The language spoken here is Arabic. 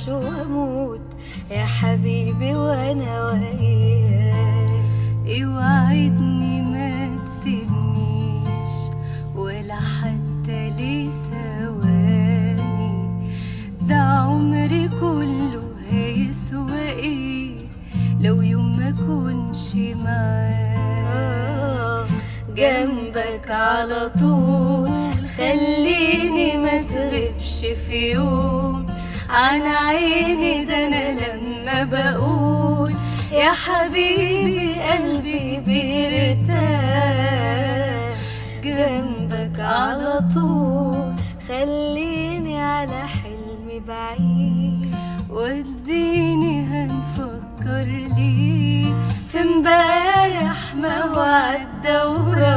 أعيش وأموت يا حبيبي وأنا وياك. اوعدني ما تسيبنيش ولا حتى لثواني، ده عمري كله هيسوى ايه لو يوم ما كنش معاك. جنبك على طول، خليني ما تغيبش في يوم عن عيني، ده أنا لما بقول يا حبيبي قلبي بيرتاح. جنبك على طول، خليني على حلمي بعيش، وديني هنفكر ليه في امبارح ما هو عدى وراه.